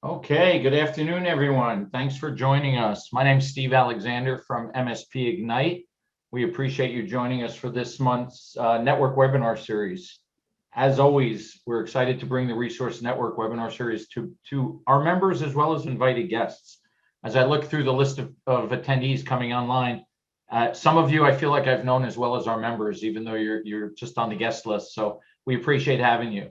Okay, good afternoon, everyone. Thanks for joining us. My name is Steve Alexander from MSP-Ignite. We appreciate you joining us for this month's network webinar series. As always, we're excited to bring the Resource Network webinar series to our members as well as invited guests. As I look through the list of attendees coming online, some of you I feel like I've known as well as our members, even though you're just on the guest list. So we appreciate having you.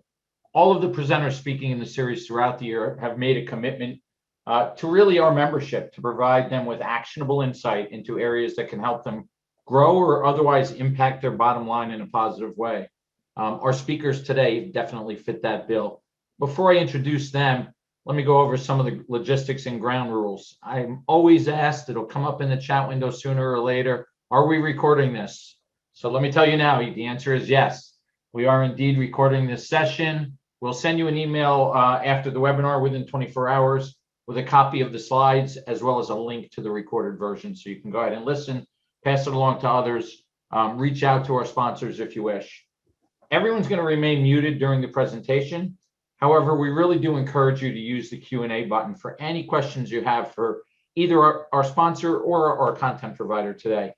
All of the presenters speaking in the series throughout the year have made a commitment to really our membership to provide them with actionable insight into areas that can help them grow or otherwise impact their bottom line in a positive way. Our speakers today definitely fit that bill. Before I introduce them, let me go over some of the logistics and ground rules. I'm always asked, it'll come up in the chat window sooner or later, are we recording this? So let me tell you now, the answer is yes. We are indeed recording this session. We'll send you an email after the webinar within 24 hours with a copy of the slides, as well as a link to the recorded version. So you can go ahead and listen, pass it along to others, reach out to our sponsors if you wish. Everyone's going to remain muted during the presentation. However, we really do encourage you to use the Q&A button for any questions you have for either our sponsor or our content provider today.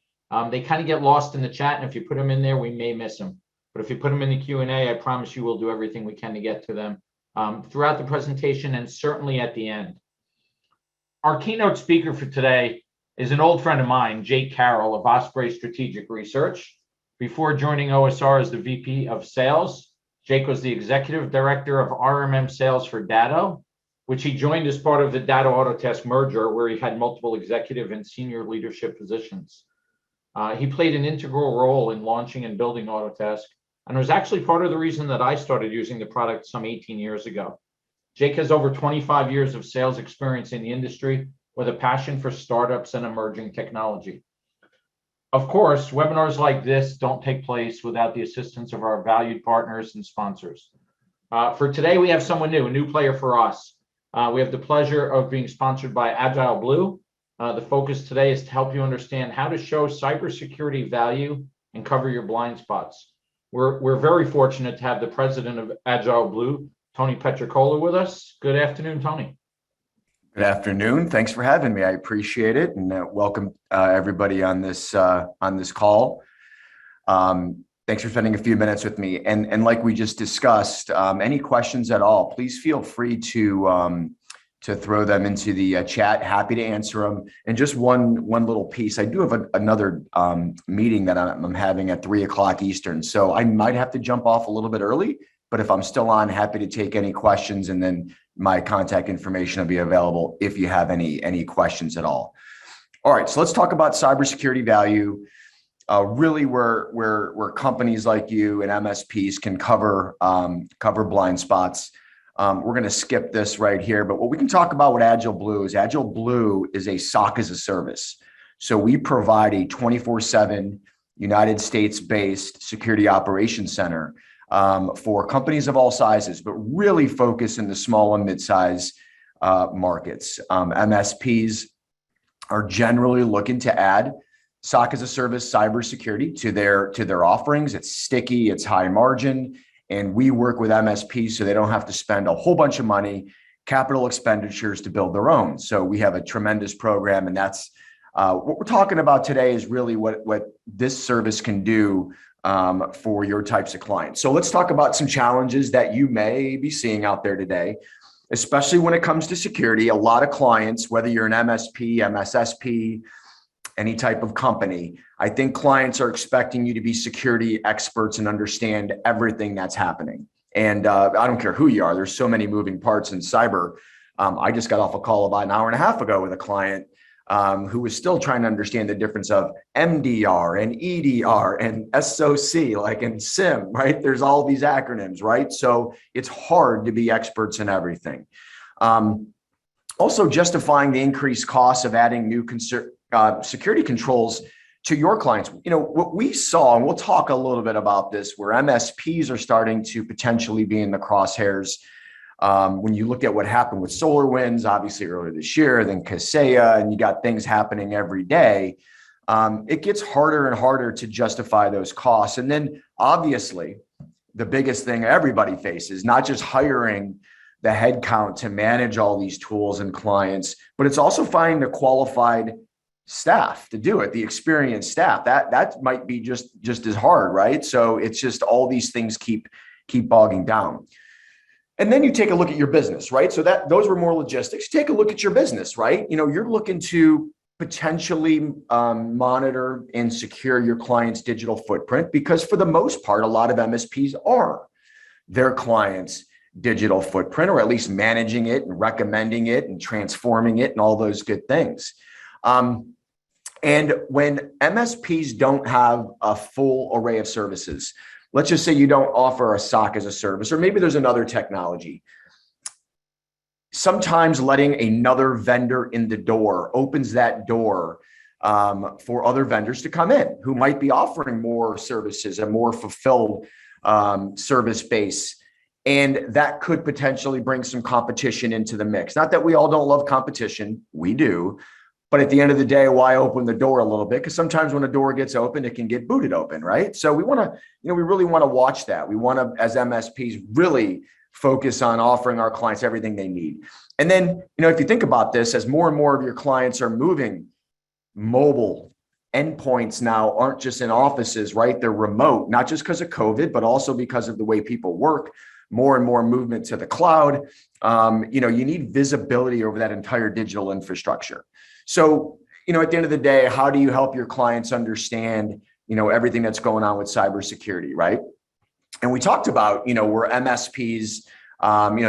They kind of get lost in the chat, and if you put them in there, we may miss them. But if you put them in the Q&A, I promise you we'll do everything we can to get to them throughout the presentation and certainly at the end. Our keynote speaker for today is an old friend of mine, Jake Carroll of Osprey Strategic Research. Before joining OSR as the VP of Sales, Jake was the Executive Director of RMM Sales for Datto, which he joined as part of the Datto Autotask merger, where he had multiple executive and senior leadership positions. He played an integral role in launching and building Autotask, and was actually part of the reason that I started using the product some 18 years ago. Jake has over 25 years of sales experience in the industry with a passion for startups and emerging technology. Of course, webinars like this don't take place without the assistance of our valued partners and sponsors. For today, we have someone new, a new player for us. We have the pleasure of being sponsored by Agile Blue. The focus today is to help you understand how to show cybersecurity value and cover your blind spots. We're very fortunate to have the president of Agile Blue, Tony Petricola, with us. Good afternoon, Tony. Good afternoon. Thanks for having me. I appreciate it, and welcome everybody on this call. Thanks for spending a few minutes with me. And like we just discussed, any questions at all, please feel free to throw them into the chat. Happy to answer them. And just one little piece, I do have another meeting that I'm having at 3 o'clock Eastern. So I might have to jump off a little bit early, but if I'm still on, happy to take any questions, and then my contact information will be available if you have any questions at all. All right, so let's talk about cybersecurity value. Really where companies like you and MSPs can cover blind spots. We're going to skip this right here, but what we can talk about with Agile Blue is a SOC as a service. So we provide a 24/7 United States-based security operations center for companies of all sizes, but really focus in the small and mid-size markets. MSPs are generally looking to add SOC as a service cybersecurity to their offerings. It's sticky, it's high margin. And we work with MSPs so they don't have to spend a whole bunch of money, capital expenditures to build their own. So we have a tremendous program, and that's what we're talking about today is really what this service can do for your types of clients. So let's talk about some challenges that you may be seeing out there today, especially when it comes to security. A lot of clients, whether you're an MSP, MSSP, any type of company, I think clients are expecting you to be security experts and understand everything that's happening. And I don't care who you are, there's so many moving parts in cyber. I just got off a call about an hour and a half ago with a client who was still trying to understand the difference of MDR and EDR and SOC, like in SIM, right? There's all these acronyms, right? So it's hard to be experts in everything. Also justifying the increased costs of adding new security controls to your clients. You know, what we saw, and we'll talk a little bit about this, where MSPs are starting to potentially be in the crosshairs. When you look at what happened with SolarWinds, obviously earlier this year, then Kaseya, and you got things happening every day, it gets harder and harder to justify those costs. And then obviously the biggest thing everybody faces, not just hiring the headcount to manage all these tools and clients, but it's also finding the qualified staff to do it, the experienced staff. That might be just as hard, right? So it's just all these things keep bogging down. And then you take a look at your business, right? So those were more logistics. Take a look at your business, right? You're looking to potentially monitor and secure your client's digital footprint, because for the most part, a lot of MSPs are their clients' digital footprint, or at least managing it and recommending it and transforming it and all those good things. And when MSPs don't have a full array of services, let's just say you don't offer a SOC as a service, or maybe there's another technology. Sometimes letting another vendor in the door opens that door for other vendors to come in who might be offering more services, a more fulfilled service base. And that could potentially bring some competition into the mix. Not that we all don't love competition, we do. But at the end of the day, why open the door a little bit? Because sometimes when a door gets open, it can get booted open, right? So we want to, we really want to watch that. We want to, as MSPs, really focus on offering our clients everything they need. And then, if you think about this, as more and more of your clients are moving, mobile endpoints now aren't just in offices, right? They're remote, not just because of COVID, but also because of the way people work. More and more movement to the cloud. You need visibility over that entire digital infrastructure. So, at the end of the day, how do you help your clients understand, everything that's going on with cybersecurity, right? And we talked about, where MSPs,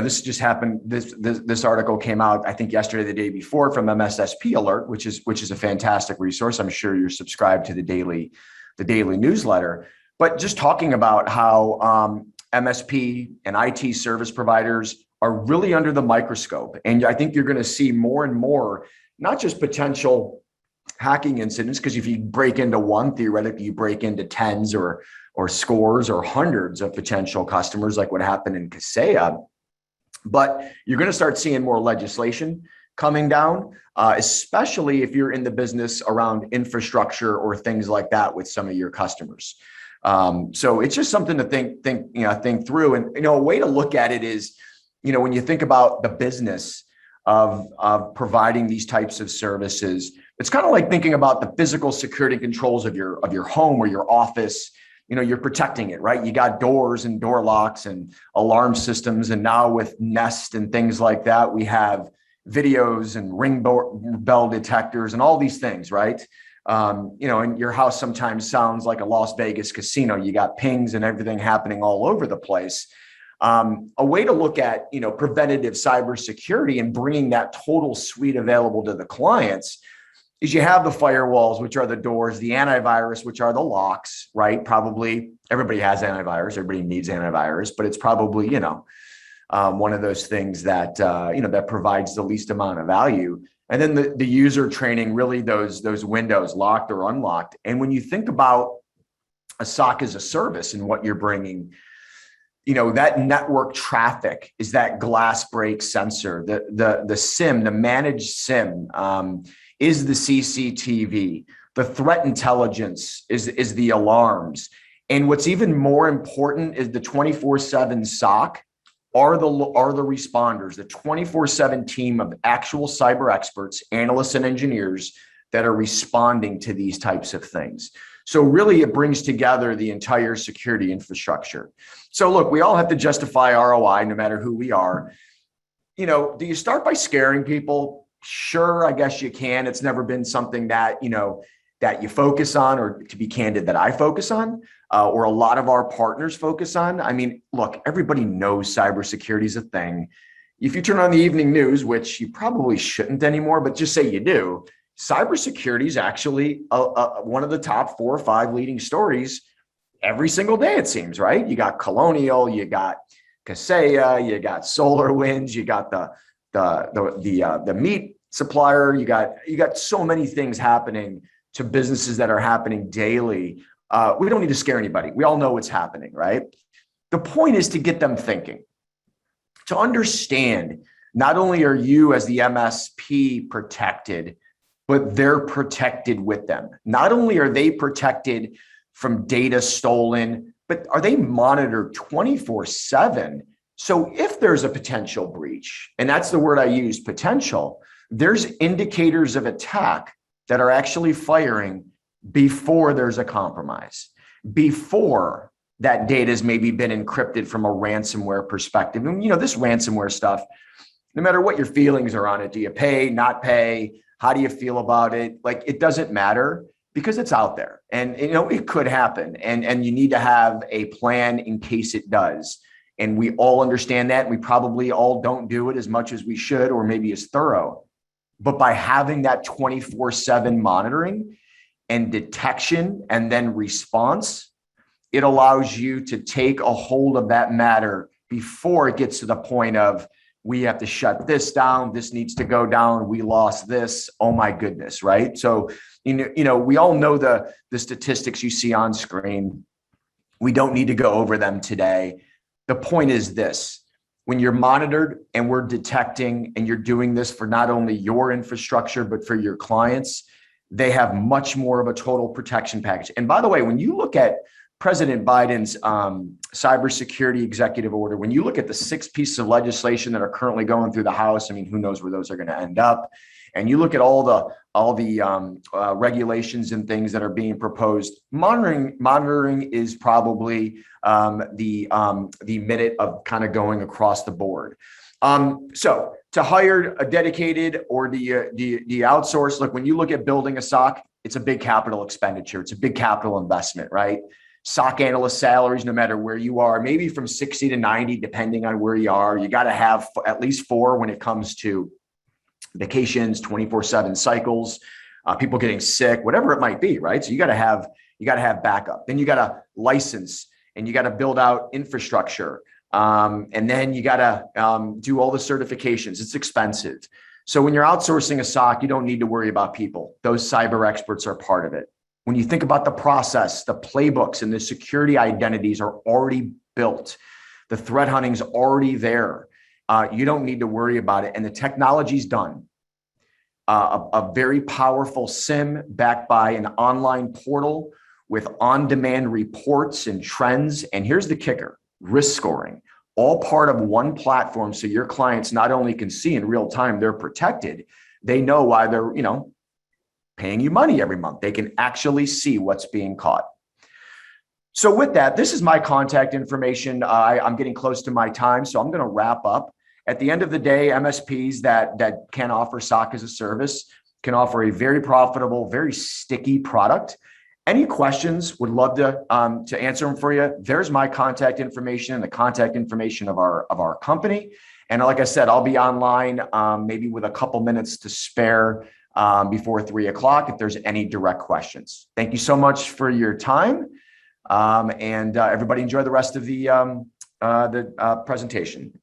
this just happened. This article came out, I think yesterday, the day before, from MSSP Alert, which is a fantastic resource. I'm sure you're subscribed to the daily newsletter. But just talking about how MSP and IT service providers are really under the microscope. And I think you're going to see more and more, not just potential hacking incidents, because if you break into one, theoretically, you break into tens or scores or hundreds of potential customers, like what happened in Kaseya. But you're going to start seeing more legislation coming down, especially if you're in the business around infrastructure or things like that with some of your customers. So it's just something to think through. And, a way to look at it is, when you think about the business of providing these types of services, it's kind of like thinking about the physical security controls of your home or your office. You're protecting it, right? You got doors and door locks and alarm systems. And now with Nest and things like that, we have videos and ring bell detectors and all these things, right? And your house sometimes sounds like a Las Vegas casino. You got pings and everything happening all over the place. A way to look at, preventative cybersecurity and bringing that total suite available to the clients is you have the firewalls, which are the doors, the antivirus, which are the locks, right? Probably everybody has antivirus. Everybody needs antivirus, but it's probably, one of those things that, that provides the least amount of value. And then the user training, really those windows, locked or unlocked. And when you think about a SOC as a service and what you're bringing, that network traffic is that glass break sensor, the SIM, the managed SIM, is the CCTV. The threat intelligence is the alarms. And what's even more important is the 24/7 SOC are the responders, the 24/7 team of actual cyber experts, analysts, and engineers that are responding to these types of things. So really, it brings together the entire security infrastructure. So look, we all have to justify ROI no matter who we are. Do you start by scaring people? Sure, I guess you can. It's never been something that, that you focus on, or to be candid, that I focus on, or a lot of our partners focus on. I mean, look, everybody knows cybersecurity is a thing. If you turn on the evening news, which you probably shouldn't anymore, but just say you do, cybersecurity is actually one of the top 4 or 5 leading stories every single day, it seems, right? You got Colonial, you got Kaseya, you got SolarWinds, you got the meat supplier, you got so many things happening to businesses that are happening daily. We don't need to scare anybody. We all know what's happening, right? The point is to get them thinking, to understand not only are you as the MSP protected, but they're protected with them. Not only are they protected from data stolen, but are they monitored 24/7 So if there's a potential breach, and that's the word I use, potential, there's indicators of attack that are actually firing before there's a compromise, before that data has maybe been encrypted from a ransomware perspective. And this ransomware stuff, no matter what your feelings are on it, do you pay, not pay? How do you feel about it? Like, it doesn't matter because it's out there, and it could happen, and you need to have a plan in case it does. And we all understand that. We probably all don't do it as much as we should, or maybe as thorough. But by having that 24/7 monitoring and detection and then response, it allows you to take a hold of that matter before it gets to the point of, we have to shut this down, this needs to go down, we lost this, oh my goodness, right? So, we all know the statistics you see on screen. We don't need to go over them today. The point is this: when you're monitored and we're detecting, and you're doing this for not only your infrastructure, but for your clients, they have much more of a total protection package. And by the way, when you look at President Biden's cybersecurity executive order, when you look at the 6 pieces of legislation that are currently going through the House, I mean, who knows where those are going to end up? And you look at all the regulations and things that are being proposed. Monitoring is probably the minute of kind of going across the board. So to hire a dedicated, or do you outsource? Look, when you look at building a SOC, it's a big capital expenditure. It's a big capital investment, right? SOC analyst salaries, no matter where you are, maybe from 60 to 90, depending on where you are. You got to have at least 4 when it comes to vacations, 24/7 cycles, people getting sick, whatever it might be, right? So you got to have backup. Then you got to license, and you got to build out infrastructure. And then you got to do all the certifications. It's expensive. So when you're outsourcing a SOC, you don't need to worry about people. Those cyber experts are part of it. When you think about the process, the playbooks and the security identities are already built. The threat hunting's already there. You don't need to worry about it. And the technology's done. A very powerful SIM backed by an online portal with on-demand reports and trends. And here's the kicker: risk scoring, all part of one platform. So your clients not only can see in real time they're protected, they know why they're, paying you money every month. They can actually see what's being caught. So with that, this is my contact information. I'm getting close to my time, so I'm going to wrap up. At the end of the day, MSPs that can offer SOC as a service can offer a very profitable, very sticky product. Any questions? Would love to answer them for you. There's my contact information and the contact information of our company. And like I said, I'll be online maybe with a couple minutes to spare before 3 o'clock if there's any direct questions. Thank you so much for your time. And everybody enjoy the rest of the presentation.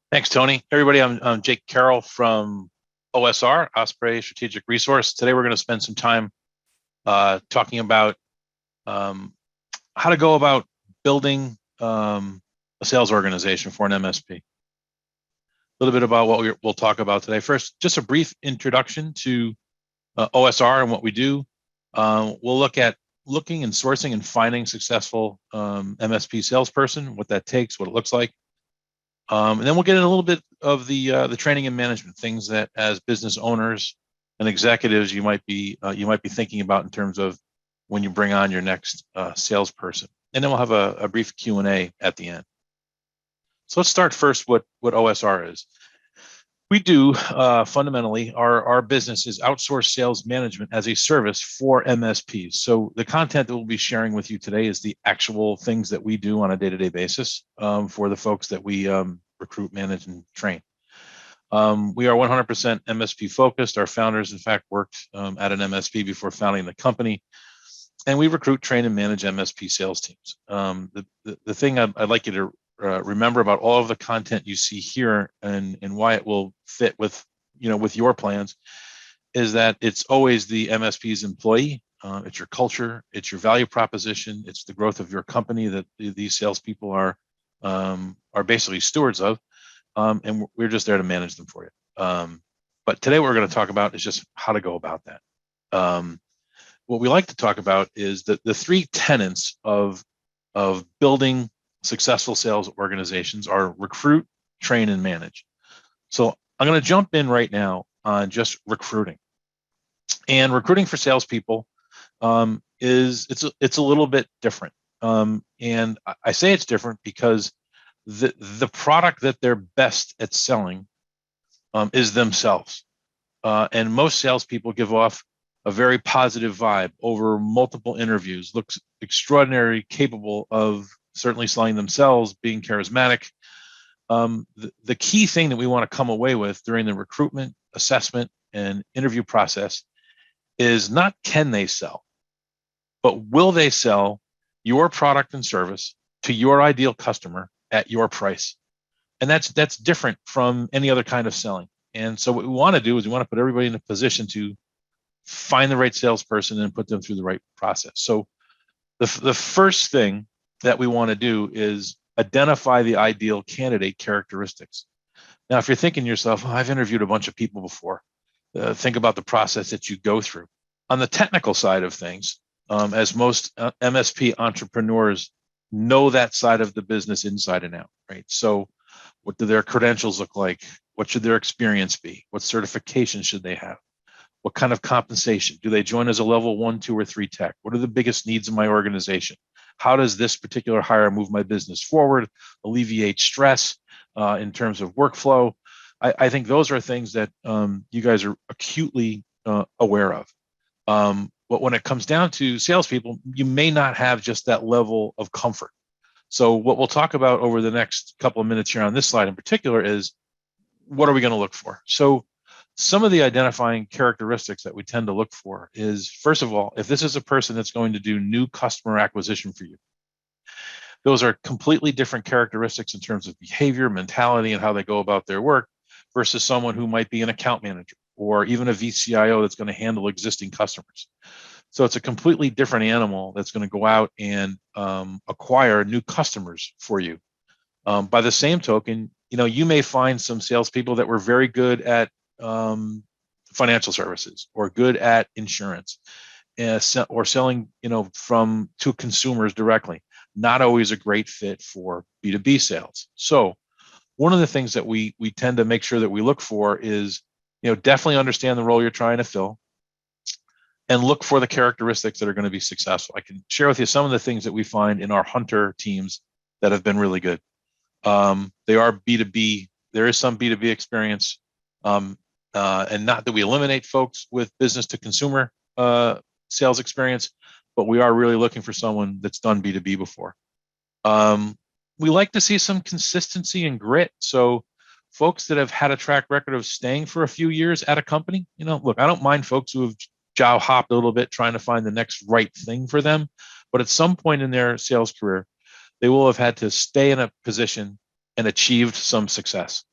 Thanks, Tony. Everybody, I'm Jake Carroll from OSR, Osprey Strategic Resource. Today, we're going to spend some time talking about how to go about building a sales organization for an MSP. A little bit about what we'll talk about today. First, just a brief introduction to OSR and what we do. We'll look at looking and sourcing and finding successful MSP salesperson, what that takes, what it looks like. And then we'll get in a little bit of the training and management, things that as business owners and executives you might be thinking about in terms of when you bring on your next salesperson. And then we'll have a brief Q&A at the end. So let's start first what OSR is. We do fundamentally, our business is outsourced sales management as a service for MSPs. So the content that we'll be sharing with you today is the actual things that we do on a day-to-day basis for the folks that we recruit, manage, and train. We are 100% MSP focused. Our founders, in fact, worked at an MSP before founding the company. And we recruit, train, and manage MSP sales teams. The thing I'd like you to remember about all of the content you see here and why it will fit with your plans is that it's always the MSP's employee. It's your culture, it's your value proposition, it's the growth of your company that these salespeople are basically stewards of. and we're just there to manage them for you. But today, what we're going to talk about is just how to go about that. What we like to talk about is the three tenets of building successful sales organizations are recruit, train, and manage. So I'm going to jump in right now on just recruiting. And recruiting for salespeople it's a little bit different. And I say it's different because the product that they're best at selling is themselves. And most salespeople give off a very positive vibe over multiple interviews, looks extraordinary, capable of certainly selling themselves, being charismatic. The key thing that we want to come away with during the recruitment, assessment, and interview process is not can they sell, but will they sell your product and service to your ideal customer at your price? And that's different from any other kind of selling. And so what we want to do is we want to put everybody in a position to find the right salesperson and put them through the right process. So the first thing that we want to do is identify the ideal candidate characteristics. Now, if you're thinking to yourself, oh, I've interviewed a bunch of people before, think about the process that you go through. On the technical side of things, as most MSP entrepreneurs know that side of the business inside and out, right? So what do their credentials look like? What should their experience be? What certifications should they have? What kind of compensation? Do they join as a level 1, 2, or 3 tech? What are the biggest needs in my organization? How does this particular hire move my business forward, alleviate stress in terms of workflow? I think those are things that you guys are acutely aware of. But when it comes down to salespeople, you may not have just that level of comfort. So what we'll talk about over the next couple of minutes here on this slide in particular is what are we going to look for? So some of the identifying characteristics that we tend to look for is, first of all, if this is a person that's going to do new customer acquisition for you, those are completely different characteristics in terms of behavior, mentality, and how they go about their work versus someone who might be an account manager or even a VCIO that's going to handle existing customers. So it's a completely different animal that's going to go out and acquire new customers for you. By the same token, you may find some salespeople that were very good at financial services or good at insurance or selling, to consumers directly. Not always a great fit for B2B sales. So one of the things that we tend to make sure that we look for is, definitely understand the role you're trying to fill and look for the characteristics that are going to be successful. I can share with you some of the things that we find in our hunter teams that have been really good. They are B2B. There is some B2B experience, and not that we eliminate folks with business to consumer sales experience, but we are really looking for someone that's done B2B before. We like to see some consistency and grit. So folks that have had a track record of staying for a few years at a company, look, I don't mind folks who have job hopped a little bit trying to find the next right thing for them, but at some point in their sales career, they will have had to stay in a position and achieved some success.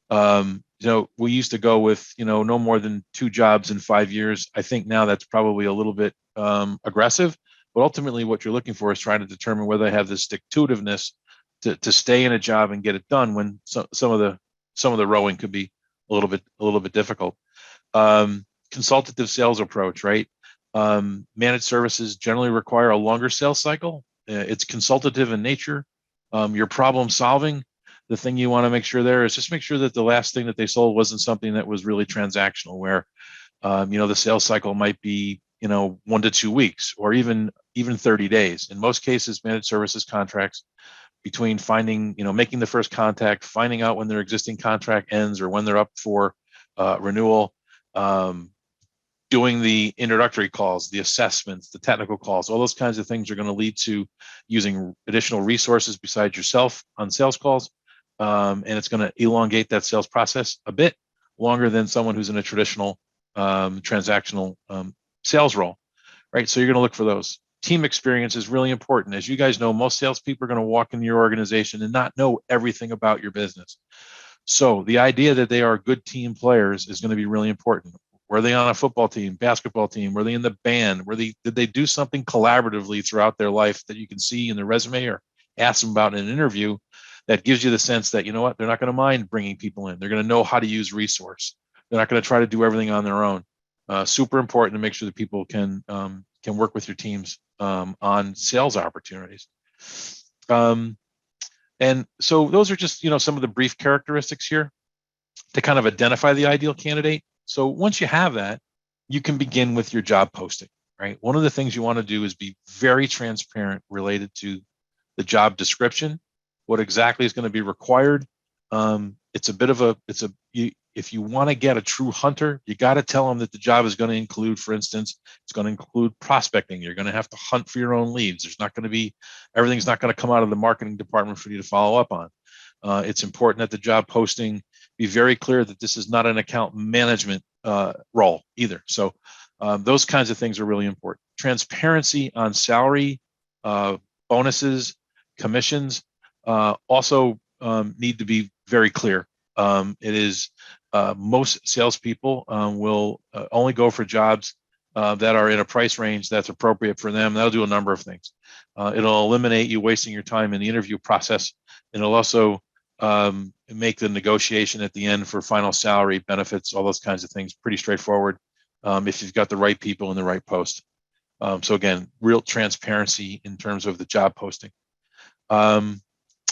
We used to go with, no more than 2 jobs in 5 years. I think now that's probably a little bit aggressive, but ultimately what you're looking for is trying to determine whether they have this stick-to-itiveness to stay in a job and get it done when some of the rowing could be a little bit difficult. Consultative sales approach, right? Managed services generally require a longer sales cycle. It's consultative in nature. Your problem solving, the thing you want to make sure there is just make sure that the last thing that they sold wasn't something that was really transactional, where the sales cycle might be 1 to 2 weeks or even 30 days. In most cases, managed services contracts between finding, making the first contact, finding out when their existing contract ends or when they're up for renewal, doing the introductory calls, the assessments, the technical calls, all those kinds of things are going to lead to using additional resources besides yourself on sales calls. And it's going to elongate that sales process a bit longer than someone who's in a traditional transactional sales role, right? So you're going to look for those. Team experience is really important. As you guys know, most salespeople are going to walk into your organization and not know everything about your business. So the idea that they are good team players is going to be really important. Were they on a football team, basketball team? Were they in the band? Did they do something collaboratively throughout their life that you can see in their resume or ask them about in an interview that gives you the sense that, you know what, they're not going to mind bringing people in. They're going to know how to use resource. They're not going to try to do everything on their own. Super important to make sure that people can work with your teams on sales opportunities. And so those are just, some of the brief characteristics here to kind of identify the ideal candidate. So once you have that, you can begin with your job posting, right? One of the things you want to do is be very transparent related to the job description, what exactly is going to be required. If you want to get a true hunter, you got to tell them that the job is going to include, for instance, it's going to include prospecting. You're going to have to hunt for your own leads. Everything's not going to come out of the marketing department for you to follow up on. It's important that the job posting be very clear that this is not an account management role either. So those kinds of things are really important. Transparency on salary, bonuses, commissions also need to be very clear. Most salespeople will only go for jobs that are in a price range that's appropriate for them. That'll do a number of things. It'll eliminate you wasting your time in the interview process. And it'll also make the negotiation at the end for final salary, benefits, all those kinds of things pretty straightforward if you've got the right people in the right post. So again, real transparency in terms of the job posting.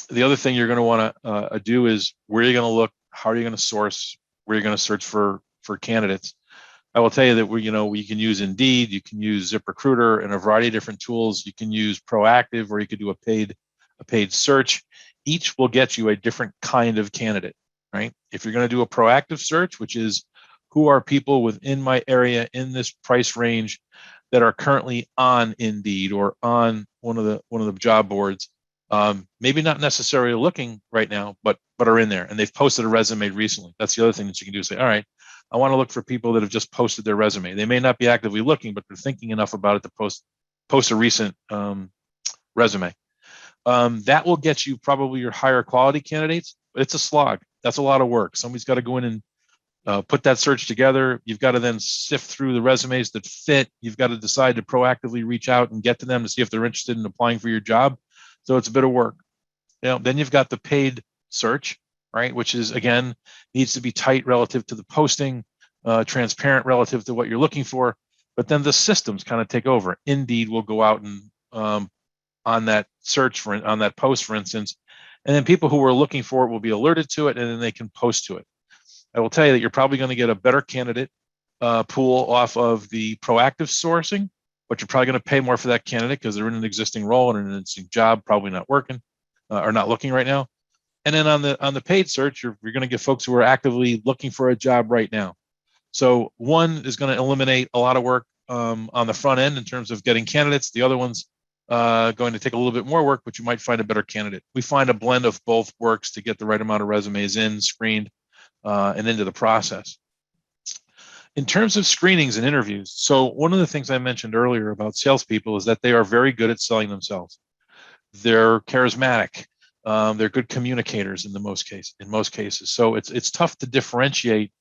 The other thing you're going to want to do is where you're going to look, how are you going to source, where you're going to search for candidates. I will tell you that we can use Indeed, you can use ZipRecruiter and a variety of different tools. You can use Proactive, or you could do a paid search. Each will get you a different kind of candidate, right? If you're going to do a proactive search, which is who are people within my area in this price range that are currently on Indeed or on one of the job boards, maybe not necessarily looking right now, but are in there and they've posted a resume recently. That's the other thing that you can do. Say, all right, I want to look for people that have just posted their resume. They may not be actively looking, but they're thinking enough about it to post a recent resume. That will get you probably your higher quality candidates, but it's a slog. That's a lot of work. Somebody's got to go in and put that search together. You've got to then sift through the resumes that fit. You've got to decide to proactively reach out and get to them to see if they're interested in applying for your job. So it's a bit of work. Then you've got the paid search, right? Which is, again, needs to be tight relative to the posting, transparent relative to what you're looking for. But then the systems kind of take over. Indeed will go out and on that search on that post, for instance, and then people who are looking for it will be alerted to it, and then they can post to it. I will tell you that you're probably going to get a better candidate pool off of the proactive sourcing, but you're probably going to pay more for that candidate because they're in an existing role and an existing job, probably not working or not looking right now. And then on the paid search, you're going to get folks who are actively looking for a job right now. So one is going to eliminate a lot of work on the front end in terms of getting candidates. The other one's going to take a little bit more work, but you might find a better candidate. We find a blend of both works to get the right amount of resumes in, screened, and into the process. In terms of screenings and interviews, so one of the things I mentioned earlier about salespeople is that they are very good at selling themselves. They're charismatic. They're good communicators in most cases. So it's tough to differentiate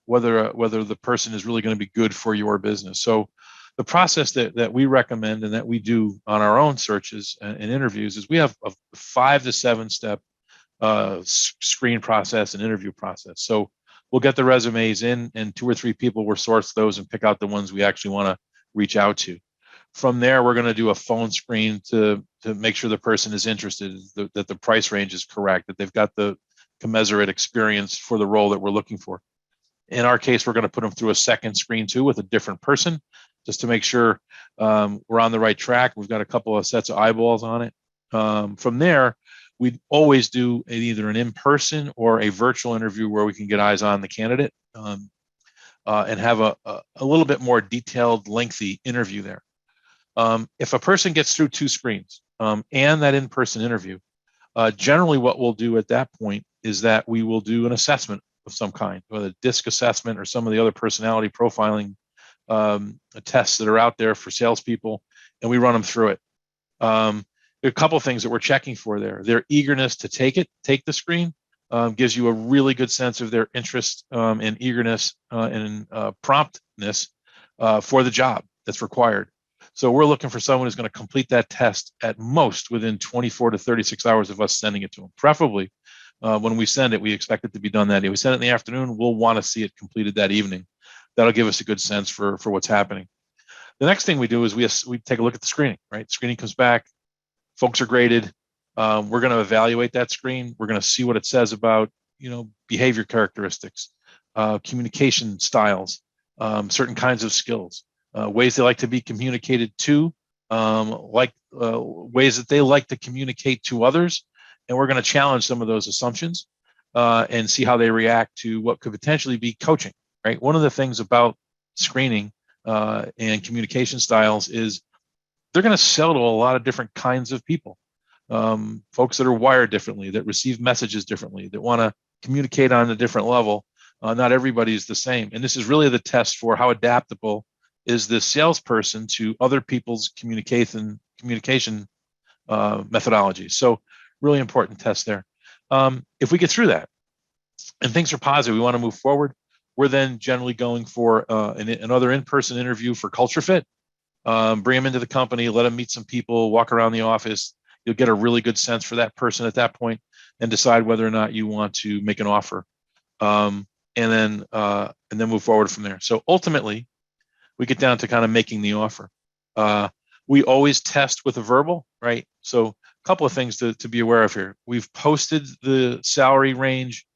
whether the person is really going to be good for your business. So the process that we recommend and that we do on our own searches and interviews is we have a 5 to 7 step screen process and interview process. So we'll get the resumes in, and 2 or 3 people will source those and pick out the ones we actually want to reach out to. From there, we're going to do a phone screen to make sure the person is interested, that the price range is correct, that they've got the commensurate experience for the role that we're looking for. In our case, we're going to put them through a second screen too with a different person, just to make sure we're on the right track. We've got a couple of sets of eyeballs on it. From there, we always do either an in-person or a virtual interview where we can get eyes on the candidate and have a little bit more detailed, lengthy interview there. If a person gets through 2 screens and that in-person interview, generally what we'll do at that point is that we will do an assessment of some kind, whether a DISC assessment or some of the other personality profiling tests that are out there for salespeople, and we run them through it. There are a couple of things that we're checking for there. Their eagerness to take the screen gives you a really good sense of their interest and eagerness and promptness for the job that's required. So we're looking for someone who's going to complete that test at most within 24 to 36 hours of us sending it to them. Preferably, when we send it, we expect it to be done that day. We send it in the afternoon, we'll want to see it completed that evening. That'll give us a good sense for what's happening. The next thing we do is we take a look at the screening, right? Screening comes back, folks are graded. We're going to evaluate that screen. We're going to see what it says about, behavior characteristics, communication styles, certain kinds of skills, ways they like to be communicated to, ways that they like to communicate to others. And we're going to challenge some of those assumptions and see how they react to what could potentially be coaching, right? One of the things about screening and communication styles is they're going to sell to a lot of different kinds of people. Folks that are wired differently, that receive messages differently, that want to communicate on a different level. Not everybody is the same. And this is really the test for how adaptable is this salesperson to other people's communication methodology. So really important test there. If we get through that and things are positive, we want to move forward. We're then generally going for another in-person interview for culture fit. Bring them into the company, let them meet some people, walk around the office. You'll get a really good sense for that person at that point and decide whether or not you want to make an offer. And then move forward from there. So ultimately, we get down to kind of making the offer. We always test with a verbal, right? So a couple of things to be aware of here. We've posted the salary range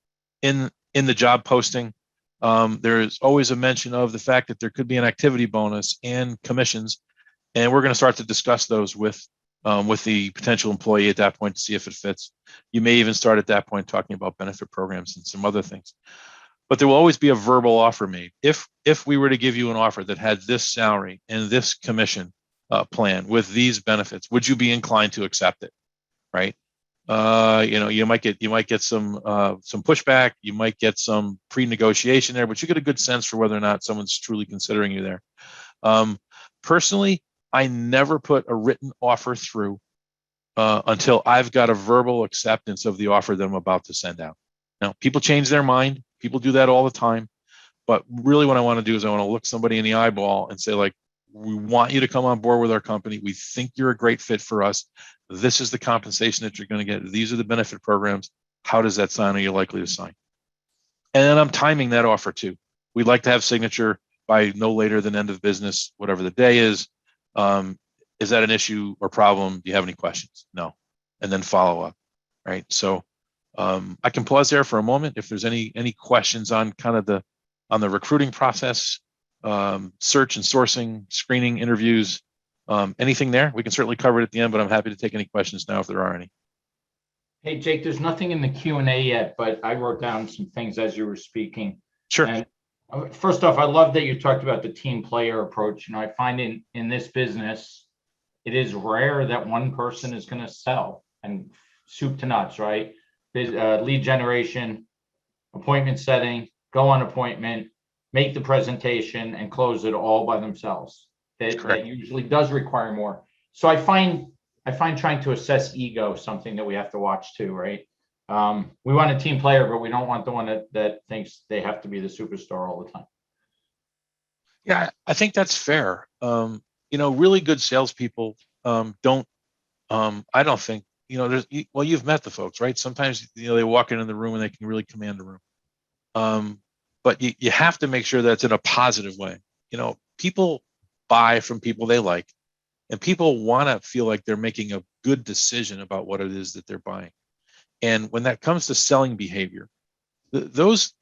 in the job posting. There is always a mention of the fact that there could be an activity bonus and commissions, and we're going to start to discuss those with the potential employee at that point to see if it fits. You may even start at that point talking about benefit programs and some other things. But there will always be a verbal offer made. If we were to give you an offer that had this salary and this commission plan with these benefits, would you be inclined to accept it? Right? You might get some pushback. You might get some pre-negotiation there, but you get a good sense for whether or not someone's truly considering you there. Personally, I never put a written offer through until I've got a verbal acceptance of the offer that I'm about to send out. Now, people change their mind. People do that all the time. But really what I want to do is I want to look somebody in the eyeball and say, like, we want you to come on board with our company. We think you're a great fit for us. This is the compensation that you're going to get. These are the benefit programs. How does that sound? Are you likely to sign? And then I'm timing that offer too. We'd like to have signature by no later than end of business, whatever the day is. Is that an issue or problem? Do you have any questions? No. And then follow up, right? So I can pause there for a moment if there's any questions on kind of the recruiting process, search and sourcing, screening, interviews, anything there. We can certainly cover it at the end, but I'm happy to take any questions now if there are any. Hey, Jake, there's nothing in the Q&A yet, but I wrote down some things as you were speaking. Sure. And first off, I love that you talked about the team player approach. I find in this business, it is rare that one person is going to sell and soup to nuts, right? Lead generation, appointment setting, go on appointment, make the presentation, and close it all by themselves. That usually does require more. So I find trying to assess ego something that we have to watch too, right? We want a team player, but we don't want the one that thinks they have to be the superstar all the time. Yeah, I think that's fair. Really good salespeople don't. I don't think you've met the folks, right? Sometimes they walk into the room and they can really command the room. But you have to make sure that's in a positive way. People buy from people they like, and people want to feel like they're making a good decision about what it is that they're buying. And when that comes to selling behavior, those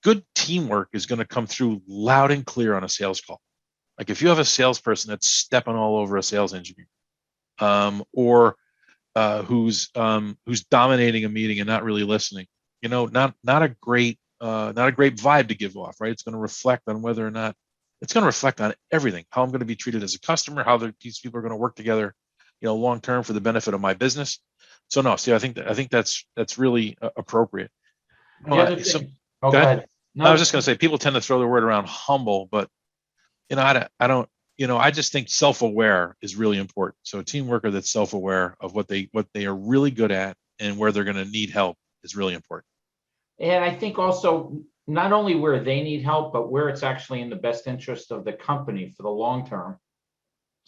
good teamwork is going to come through loud and clear on a sales call. Like if you have a salesperson that's stepping all over a sales engineer, or who's dominating a meeting and not really listening, not a great vibe to give off, right? It's going to reflect on whether or not it's going to reflect on everything, how I'm going to be treated as a customer, how these people are going to work together, long term for the benefit of my business. So no, see, I think that's really appropriate. The other thing, go ahead. No, I was just going to say people tend to throw the word around humble, but I don't. I just think self-aware is really important. So a team worker that's self-aware of what they are really good at and where they're going to need help is really important. And I think also not only where they need help, but where it's actually in the best interest of the company for the long term.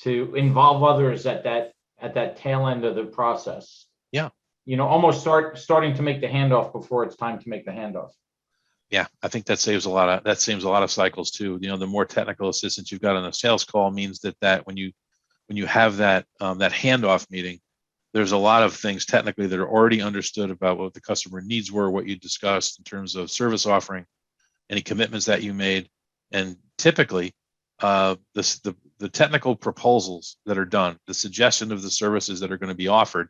to involve others at that tail end of the process. Yeah. Almost starting to make the handoff before it's time to make the handoff. Yeah, I think that saves a lot of cycles too. The more technical assistance you've got on a sales call means that when you have that handoff meeting, there's a lot of things technically that are already understood about what the customer needs were, what you discussed in terms of service offering, any commitments that you made, and typically the technical proposals that are done, the suggestion of the services that are going to be offered,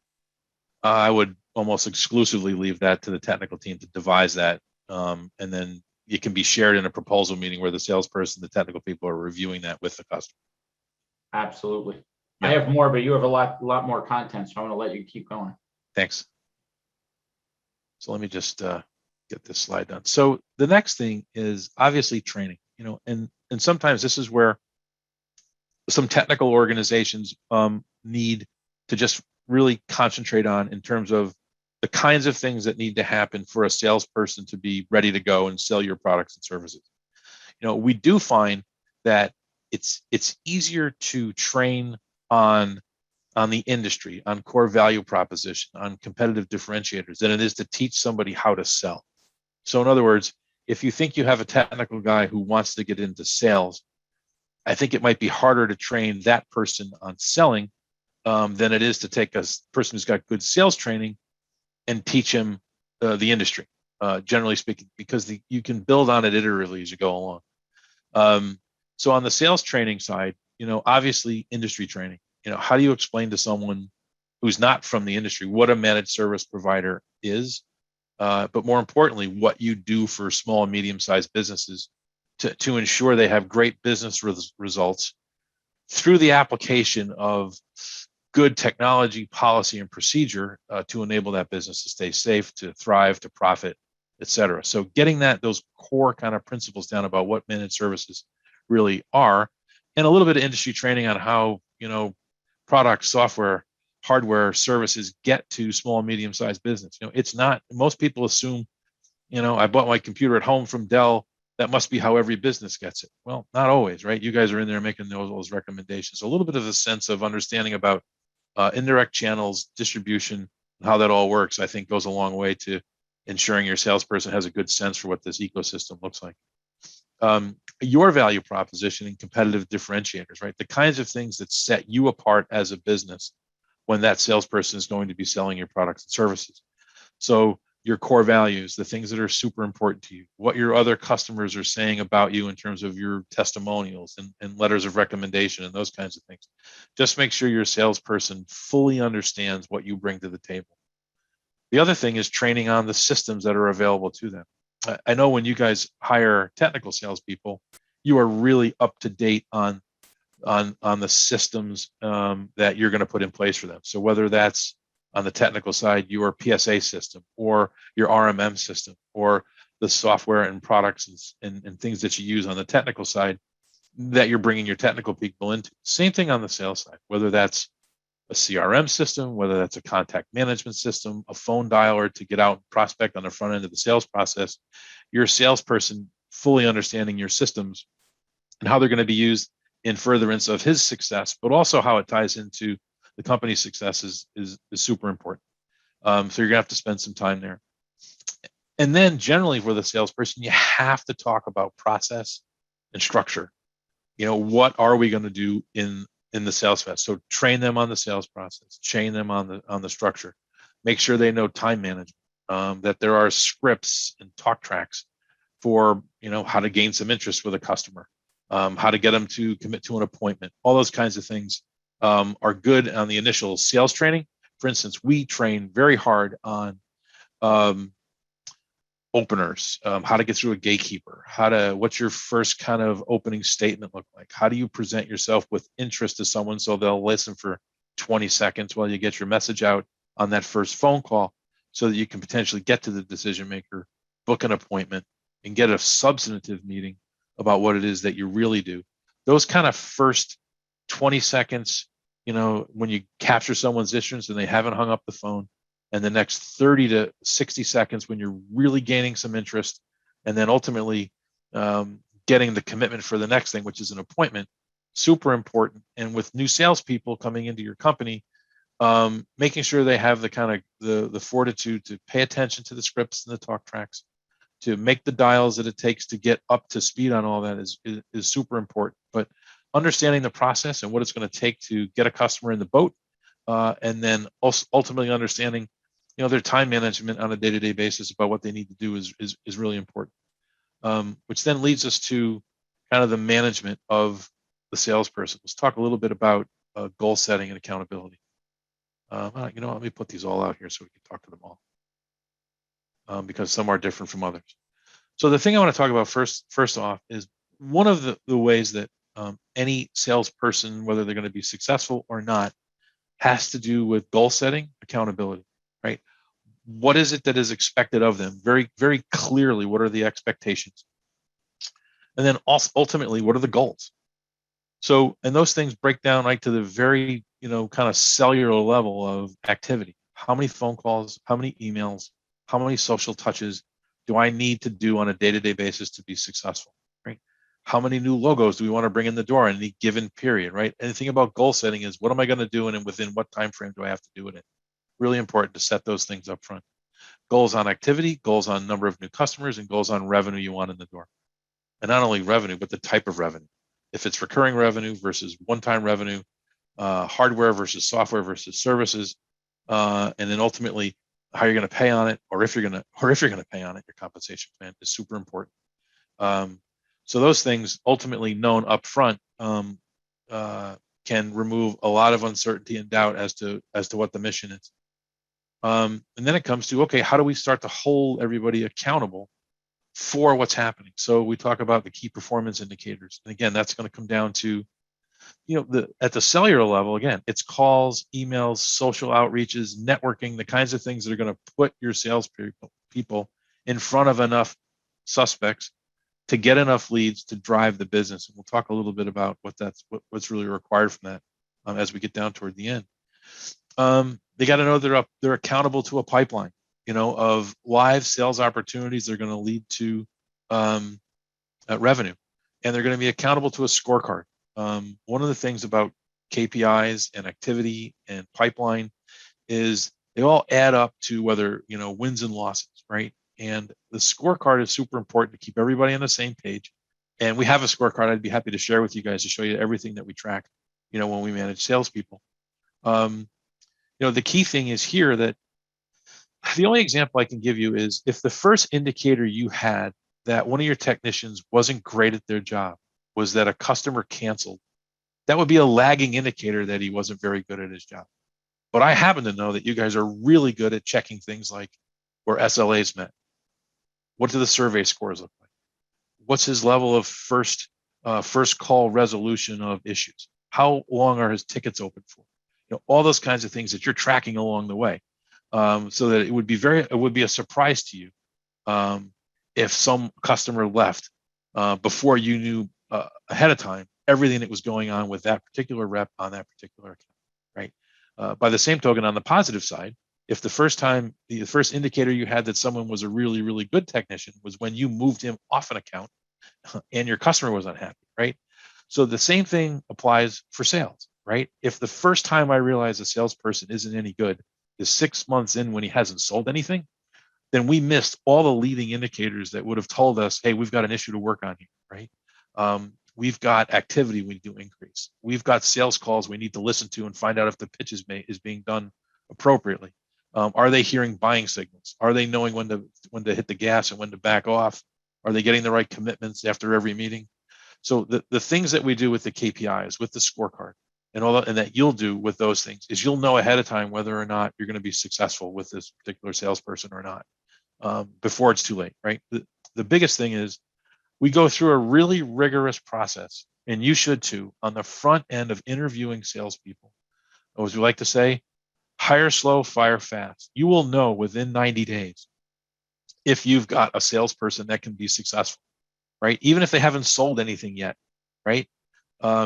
I would almost exclusively leave that to the technical team to devise that, and then it can be shared in a proposal meeting where the salesperson, the technical people are reviewing that with the customer. Absolutely. Yeah. I have more, but you have a lot more content, so I want to let you keep going. Thanks. So let me just get this slide done. So the next thing is obviously training, and sometimes this is where some technical organizations need to just really concentrate on in terms of the kinds of things that need to happen for a salesperson to be ready to go and sell your products and services. We do find that it's easier to train on the industry, on core value proposition, on competitive differentiators than it is to teach somebody how to sell. So in other words, if you think you have a technical guy who wants to get into sales, I think it might be harder to train that person on selling than it is to take a person who's got good sales training and teach him the industry, generally speaking, because you can build on it iteratively as you go along. So on the sales training side, obviously industry training. How do you explain to someone who's not from the industry what a managed service provider is, but more importantly, what you do for small and medium-sized businesses to ensure they have great business results through the application of good technology, policy, and procedure to enable that business to stay safe, to thrive, to profit, et cetera. So getting those core kind of principles down about what managed services really are, and a little bit of industry training on how, products, software, hardware, services get to small and medium-sized business. It's not, most people assume, I bought my computer at home from Dell, that must be how every business gets it. Well, not always, right? You guys are in there making those recommendations. So a little bit of a sense of understanding about indirect channels, distribution, and how that all works, I think goes a long way to ensuring your salesperson has a good sense for what this ecosystem looks like. Your value proposition and competitive differentiators, right? The kinds of things that set you apart as a business when that salesperson is going to be selling your products and services. So your core values, the things that are super important to you, what your other customers are saying about you in terms of your testimonials and letters of recommendation and those kinds of things. Just make sure your salesperson fully understands what you bring to the table. The other thing is training on the systems that are available to them. I know when you guys hire technical salespeople, you are really up to date on the systems that you're going to put in place for them. So whether that's on the technical side, your PSA system or your RMM system or the software and products and things that you use on the technical side that you're bringing your technical people into. Same thing on the sales side, whether that's a CRM system, whether that's a contact management system, a phone dialer to get out and prospect on the front end of the sales process, your salesperson fully understanding your systems and how they're going to be used in furtherance of his success, but also how it ties into the company's success is super important. So you're gonna have to spend some time there. And then generally for the salesperson, you have to talk about process and structure. What are we going to do in the sales fest? So train them on the sales process, train them on the structure, make sure they know time management, that there are scripts and talk tracks for how to gain some interest with a customer, how to get them to commit to an appointment. All those kinds of things are good on the initial sales training. For instance, we train very hard on openers, how to get through a gatekeeper, what's your first kind of opening statement look like? How do you present yourself with interest to someone so they'll listen for 20 seconds while you get your message out on that first phone call so that you can potentially get to the decision maker, book an appointment, and get a substantive meeting about what it is that you really do. Those kind of first 20 seconds, when you capture someone's interest and they haven't hung up the phone, and the next 30 to 60 seconds when you're really gaining some interest, and then ultimately getting the commitment for the next thing, which is an appointment. super important. And with new salespeople coming into your company, making sure they have the kind of the fortitude to pay attention to the scripts and the talk tracks, to make the dials that it takes to get up to speed on all that is super important. But understanding the process and what it's going to take to get a customer in the boat, and then also ultimately understanding, their time management on a day-to-day basis about what they need to do is really important. Which then leads us to kind of the management of the salesperson. Let's talk a little bit about goal setting and accountability. Let me put these all out here so we can talk to them all, because some are different from others. So the thing I want to talk about first off is one of the ways that any salesperson, whether they're going to be successful or not, has to do with goal setting, accountability, right? What is it that is expected of them? Very, very clearly, what are the expectations? And then also ultimately, what are the goals? So, and those things break down right to the very, kind of cellular level of activity. How many phone calls, how many emails, how many social touches do I need to do on a day-to-day basis to be successful, right? How many new logos do we want to bring in the door in any given period, right? And the thing about goal setting is, what am I going to do and within what time frame do I have to do it in? Really important to set those things up front. Goals on activity, goals on number of new customers, and goals on revenue you want in the door. And not only revenue, but the type of revenue. If it's recurring revenue versus one-time revenue, hardware versus software versus services, and then ultimately how you're going to pay on it, or if you're going to pay on it, your compensation plan is super important. So those things ultimately known up front can remove a lot of uncertainty and doubt as to what the mission is. And then it comes to, okay, how do we start to hold everybody accountable for what's happening? So we talk about the key performance indicators. And again, that's going to come down to, at the cellular level, again, it's calls, emails, social outreaches, networking, the kinds of things that are going to put your sales people in front of enough suspects to get enough leads to drive the business. And we'll talk a little bit about what's really required from that as we get down toward the end. They got to know they're accountable to a pipeline, of live sales opportunities that are going to lead to revenue, and they're going to be accountable to a scorecard. One of the things about KPIs and activity and pipeline is they all add up to whether, wins and losses, right? And the scorecard is super important to keep everybody on the same page. And we have a scorecard I'd be happy to share with you guys to show you everything that we track, when we manage salespeople. The key thing is here that the only example I can give you is if the first indicator you had that one of your technicians wasn't great at their job was that a customer canceled, that would be a lagging indicator that he wasn't very good at his job. But I happen to know that you guys are really good at checking things like were SLAs met? What do the survey scores look like? What's his level of first call resolution of issues? How long are his tickets open for? All those kinds of things that you're tracking along the way, so that it would be a surprise to you if some customer left before you knew ahead of time everything that was going on with that particular rep on that particular account, right? By the same token, on the positive side, if the first indicator you had that someone was a really, really good technician was when you moved him off an account and your customer was unhappy, right? So the same thing applies for sales, right? If the first time I realize a salesperson isn't any good is 6 months in when he hasn't sold anything, then we missed all the leading indicators that would have told us, hey, we've got an issue to work on here, right? We've got activity we need to increase. We've got sales calls we need to listen to and find out if the pitch is being done appropriately. Are they hearing buying signals? Are they knowing when to hit the gas and when to back off? Are they getting the right commitments after every meeting? So the things that we do with the KPIs, with the scorecard, and all that, and that you'll do with those things is you'll know ahead of time whether or not you're going to be successful with this particular salesperson or not before it's too late, right? The biggest thing is we go through a really rigorous process, and you should too, on the front end of interviewing salespeople. As we like to say, hire slow, fire fast. You will know within 90 days if you've got a salesperson that can be successful, right? Even if they haven't sold anything yet, right?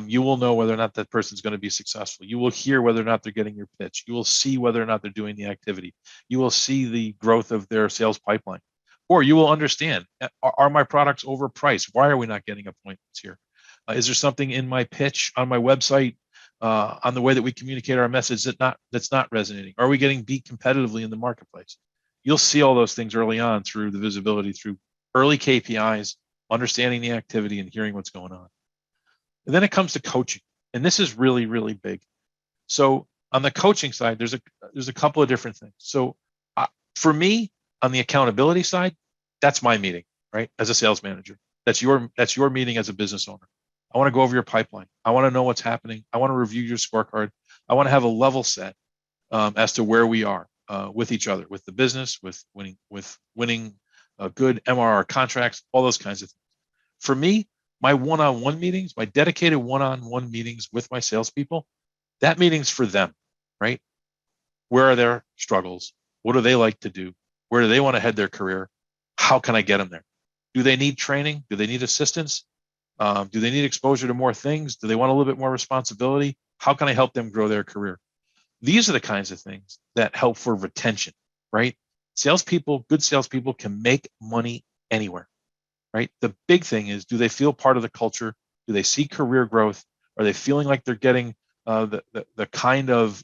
You will know whether or not that person's going to be successful. You will hear whether or not they're getting your pitch. You will see whether or not they're doing the activity. You will see the growth of their sales pipeline. Or you will understand, are my products overpriced? Why are we not getting appointments here? Is there something in my pitch on my website, on the way that we communicate our message that's not resonating? Are we getting beat competitively in the marketplace? You'll see all those things early on through the visibility, through early KPIs, understanding the activity and hearing what's going on. And then it comes to coaching. And this is really, really big. So on the coaching side, there's a couple of different things. So for me, on the accountability side, that's my meeting, right? As a sales manager, that's your meeting as a business owner. I want to go over your pipeline. I want to know what's happening. I want to review your scorecard. I want to have a level set as to where we are with each other, with the business, with winning good MRR contracts, all those kinds of things. For me, my one-on-one meetings, my dedicated one-on-one meetings with my salespeople, that meeting's for them, right? Where are their struggles? What do they like to do? Where do they want to head their career? How can I get them there? Do they need training? Do they need assistance? Do they need exposure to more things? Do they want a little bit more responsibility? How can I help them grow their career? These are the kinds of things that help for retention, right? Salespeople, good salespeople can make money anywhere, right? The big thing is, do they feel part of the culture? Do they see career growth? Are they feeling like they're getting the kind of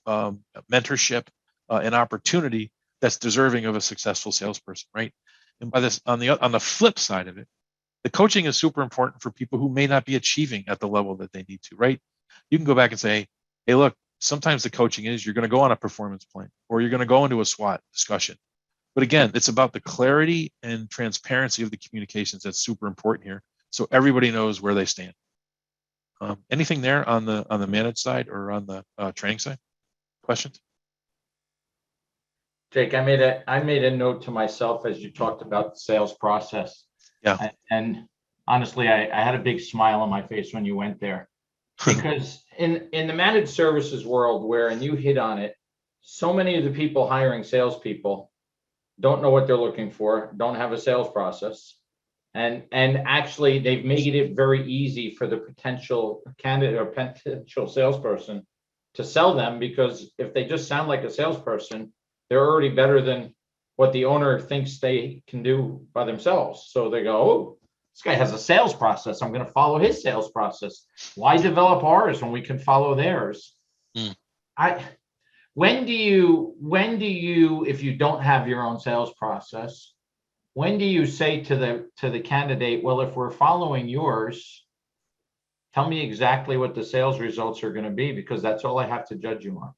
mentorship and opportunity that's deserving of a successful salesperson, right? And by this, on the flip side of it, the coaching is super important for people who may not be achieving at the level that they need to, right? You can go back and say, hey, look, sometimes the coaching is you're going to go on a performance plan or you're going to go into a SWOT discussion. But again, it's about the clarity and transparency of the communications that's super important here, so everybody knows where they stand. Anything there on the managed side or on the training side? Questions? Jake, I made a note to myself as you talked about the sales process. Yeah. And honestly, I had a big smile on my face when you went there, because in the managed services world, and you hit on it, so many of the people hiring salespeople don't know what they're looking for, don't have a sales process. And actually, they've made it very easy for the potential candidate or potential salesperson to sell them, because if they just sound like a salesperson, they're already better than what the owner thinks they can do by themselves. So they go, oh, this guy has a sales process, I'm going to follow his sales process. Why develop ours when we can follow theirs? When do you, if you don't have your own sales process, when do you say to the candidate, well, if we're following yours, tell me exactly what the sales results are going to be, because that's all I have to judge you on.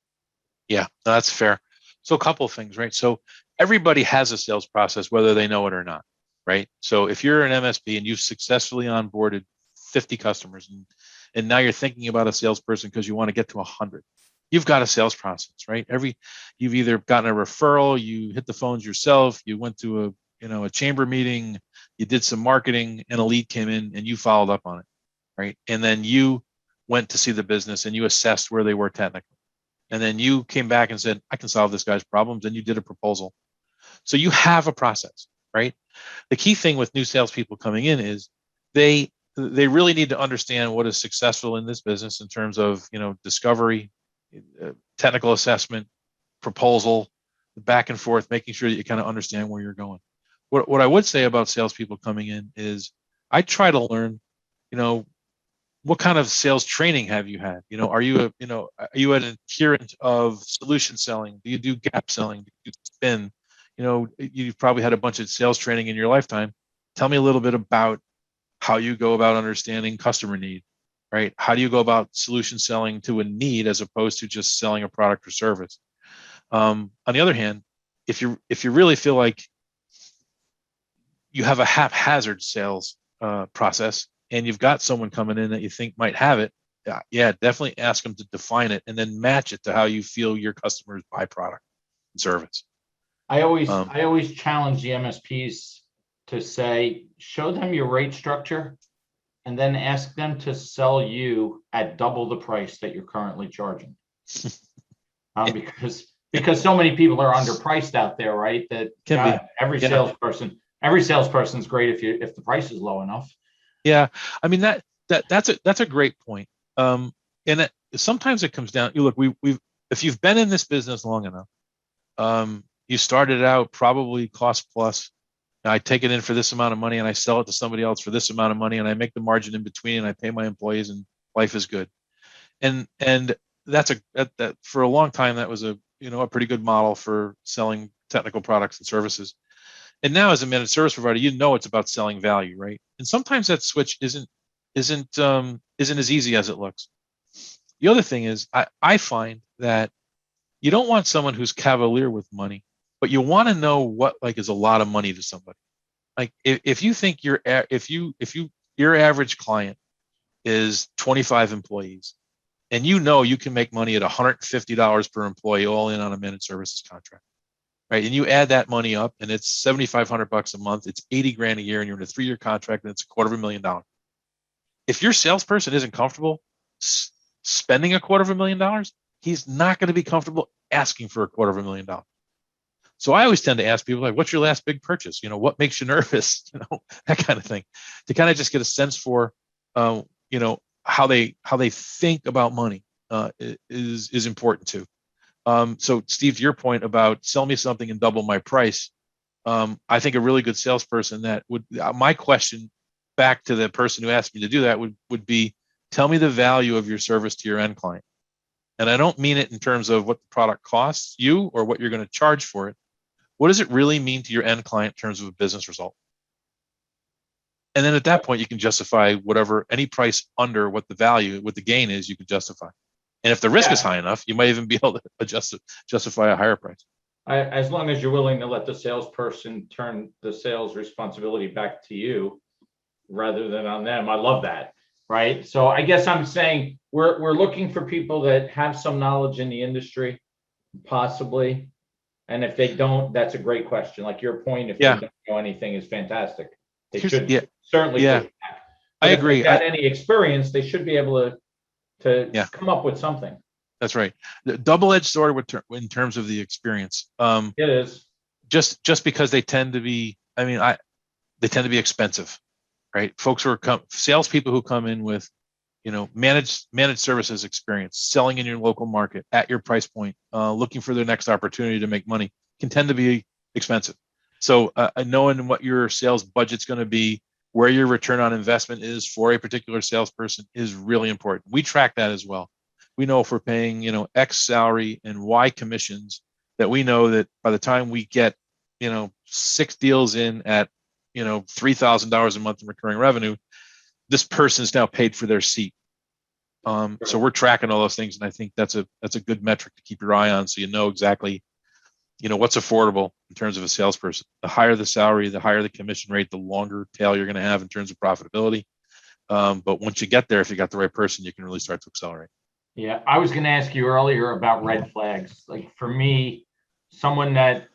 Yeah, that's fair. So a couple of things, right? So everybody has a sales process, whether they know it or not, right? So if you're an MSP and you've successfully onboarded 50 customers and now you're thinking about a salesperson because you want to get to 100, you've got a sales process, right? You've either gotten a referral, you hit the phones yourself, you went to a chamber meeting, you did some marketing, and a lead came in and you followed up on it, right? And then you went to see the business and you assessed where they were technically. And then you came back and said, I can solve this guy's problems. And you did a proposal. So you have a process, right? The key thing with new salespeople coming in is they really need to understand what is successful in this business in terms of, discovery, technical assessment, proposal, back and forth, making sure that you kind of understand where you're going. What I would say about salespeople coming in is I try to learn, what kind of sales training have you had? Are you an adherent of solution selling? Do you do gap selling? Do you spin? You've probably had a bunch of sales training in your lifetime. Tell me a little bit about how you go about understanding customer need, right? How do you go about solution selling to a need as opposed to just selling a product or service? On the other hand, if you really feel like you have a haphazard sales process, and you've got someone coming in that you think might have it, yeah, definitely ask them to define it and then match it to how you feel your customers buy product and service. I always challenge the MSPs to say, show them your rate structure and then ask them to sell you at double the price that you're currently charging. Because so many people are underpriced out there, right? That every salesperson's great if the price is low enough. Yeah, I mean that's a great point. And sometimes it comes down. Look, if you've been in this business long enough, you started out probably cost plus. I take it in for this amount of money and I sell it to somebody else for this amount of money and I make the margin in between and I pay my employees and life is good. And that's that for a long time, that was a pretty good model for selling technical products and services. And now as a managed service provider, it's about selling value, right? And sometimes that switch isn't as easy as it looks. The other thing is I find that you don't want someone who's cavalier with money, but you want to know what is a lot of money to somebody. Like if you think your average client is 25 employees and you can make money at $150 per employee all in on a managed services contract, right? And you add that money up and it's $7,500 a month, it's 80 grand a year, and you're in a 3-year contract and it's $250,000. If your salesperson isn't comfortable spending $250,000, he's not going to be comfortable asking for $250,000. So I always tend to ask people, like, what's your last big purchase? What makes you nervous? That kind of thing, to kind of just get a sense for, how they think about money is important too. So Steve, to your point about sell me something and double my price, I think a really good salesperson my question back to the person who asked me to do that would be, tell me the value of your service to your end client. And I don't mean it in terms of what the product costs you or what you're going to charge for it. What does it really mean to your end client in terms of a business result? And then at that point, you can justify any price under what the gain is, you can justify. And if the risk is high enough, you might even be able to justify a higher price. As long as you're willing to let the salesperson turn the sales responsibility back to you rather than on them. I love that. Right. So I guess I'm saying we're looking for people that have some knowledge in the industry, possibly. And if they don't, that's a great question. Like your point, if they don't know anything, is fantastic. They should certainly. Yeah, I agree. If they got any experience, they should be able to come up with something. That's right. The double-edged sword in terms of the experience. It is just because they tend to be. They tend to be expensive. Right, folks salespeople who come in with, managed services experience, selling in your local market at your price point, looking for their next opportunity to make money, can tend to be expensive. So knowing what your sales budget's going to be, where your return on investment is for a particular salesperson is really important. We track that as well. We know if we're paying, X salary and Y commissions, that we know that by the time we get, 6 deals in at $3,000 a month in recurring revenue, this person is now paid for their seat. So we're tracking all those things, and I think that's a good metric to keep your eye on, so exactly, what's affordable in terms of a salesperson. The higher the salary, the higher the commission rate, the longer tail you're going to have in terms of profitability. But once you get there, if you got the right person, you can really start to accelerate. Yeah, I was going to ask you earlier about red flags. Like for me, someone that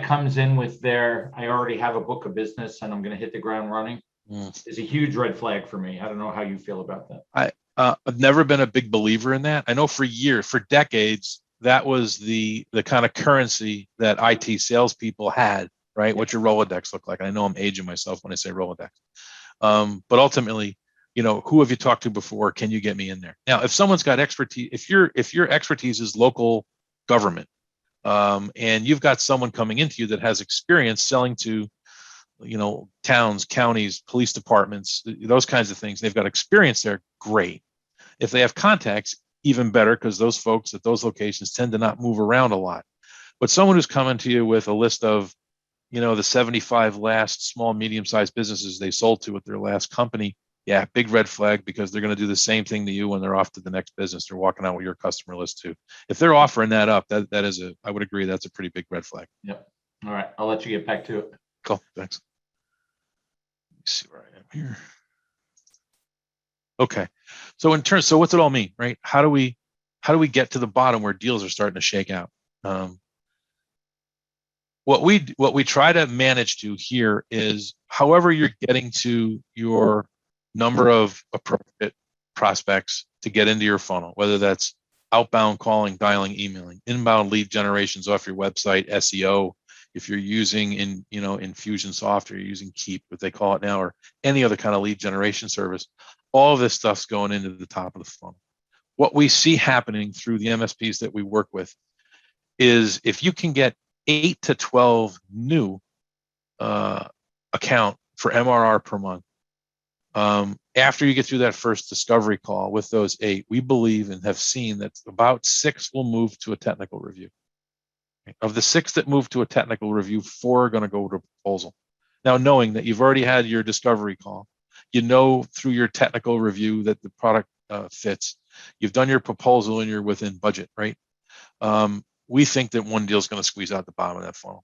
comes in with I already have a book of business and I'm going to hit the ground running is a huge red flag for me. I don't know how you feel about that. I've never been a big believer in that. I know for decades, that was the kind of currency that IT salespeople had, right? Yeah. What your Rolodex looked like. I know I'm aging myself when I say Rolodex. But ultimately, who have you talked to before? Can you get me in there? Now, if someone's got expertise, if your expertise is local government, and you've got someone coming into you that has experience selling to, towns, counties, police departments, those kinds of things, they've got experience there, great. If they have contacts, even better, because those folks at those locations tend to not move around a lot. But someone who's coming to you with a list of, the 75 last small, medium-sized businesses they sold to with their last company, yeah, big red flag, because they're going to do the same thing to you when they're off to the next business. They're walking out with your customer list too. If they're offering that up, that is I would agree, that's a pretty big red flag. Yep. All right, I'll let you get back to it. Cool, thanks. Let me see where I am here. Okay, so what's it all mean, right? How do we get to the bottom where deals are starting to shake out? What we try to manage to here is, however you're getting to your number of appropriate prospects to get into your funnel, whether that's outbound calling, dialing, emailing, inbound lead generations off your website, SEO, if you're using Infusionsoft, or you're using Keep, what they call it now, or any other kind of lead generation service, all of this stuff's going into the top of the funnel. What we see happening through the MSPs that we work with is, if you can get 8 to 12 new account for MRR per month. After you get through that first discovery call with those 8, we believe and have seen that about 6 will move to a technical review. Of the 6 that move to a technical review, 4 are going to go to a proposal. Now, knowing that you've already had your discovery call, you know through your technical review that the product fits, you've done your proposal and you're within budget, right? We think that 1 deal is going to squeeze out the bottom of that funnel.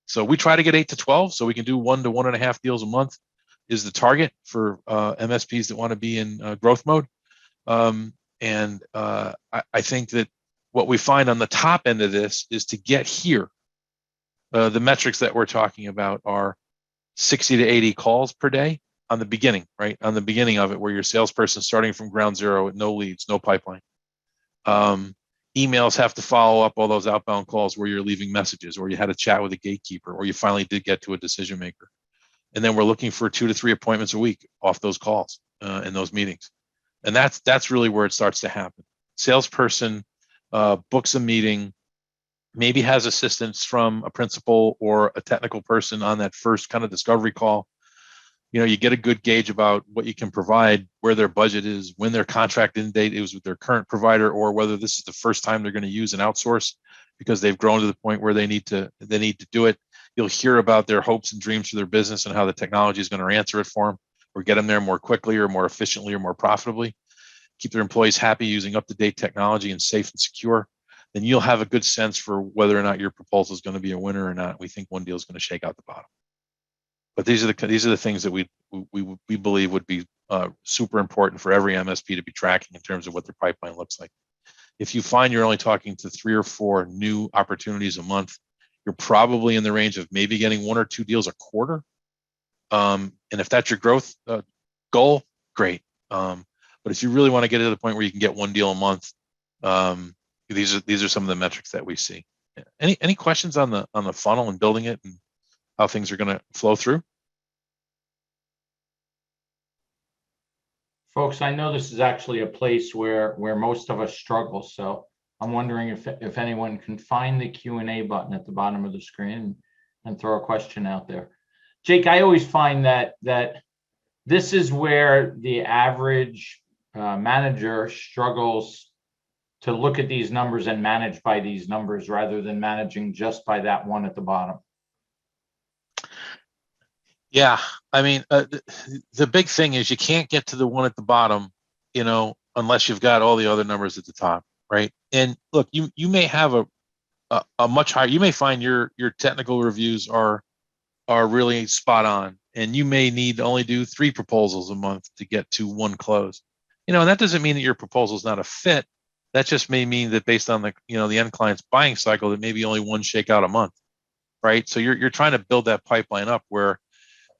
So we try to get 8 to 12, so we can do 1 to 1.5 deals a month is the target for MSPs that want to be in growth mode. I think that what we find on the top end of this is to get here. The metrics that we're talking about are 60 to 80 calls per day on the beginning, right? On the beginning of it, where your salesperson starting from ground zero with no leads, no pipeline. Emails have to follow up all those outbound calls where you're leaving messages, or you had a chat with a gatekeeper, or you finally did get to a decision maker. And then we're looking for 2 to 3 appointments a week off those calls and those meetings. And that's really where it starts to happen. Salesperson books a meeting, maybe has assistance from a principal or a technical person on that first kind of discovery call. You get a good gauge about what you can provide, where their budget is, when their contract end date is with their current provider, or whether this is the first time they're going to use an outsource because they've grown to the point where they need to do it. You'll hear about their hopes and dreams for their business and how the technology is going to answer it for them, or get them there more quickly or more efficiently or more profitably, keep their employees happy using up-to-date technology and safe and secure. Then you'll have a good sense for whether or not your proposal is going to be a winner or not. We think 1 deal is going to shake out the bottom. But these are the things that we believe would be super important for every MSP to be tracking in terms of what their pipeline looks like. If you find you're only talking to 3 or 4 new opportunities a month, you're probably in the range of maybe getting 1 or 2 deals a quarter. And if that's your growth goal, great. But if you really want to get to the point where you can get 1 deal a month, these are some of the metrics that we see. Any questions on the funnel and building it and how things are going to flow through? Folks, I know this is actually a place where most of us struggle. So I'm wondering if anyone can find the Q&A button at the bottom of the screen and throw a question out there. Jake, I always find that this is where the average manager struggles to look at these numbers and manage by these numbers rather than managing just by that one at the bottom. Yeah, I mean, the big thing is you can't get to the one at the bottom, unless you've got all the other numbers at the top, right? And look, you may have a much higher. You may find your technical reviews are really spot on, and you may need to only do 3 proposals a month to get to 1 close. And that doesn't mean that your proposal is not a fit. That just may mean that based on the end client's buying cycle, that maybe only 1 shakeout a month, right? So you're trying to build that pipeline up where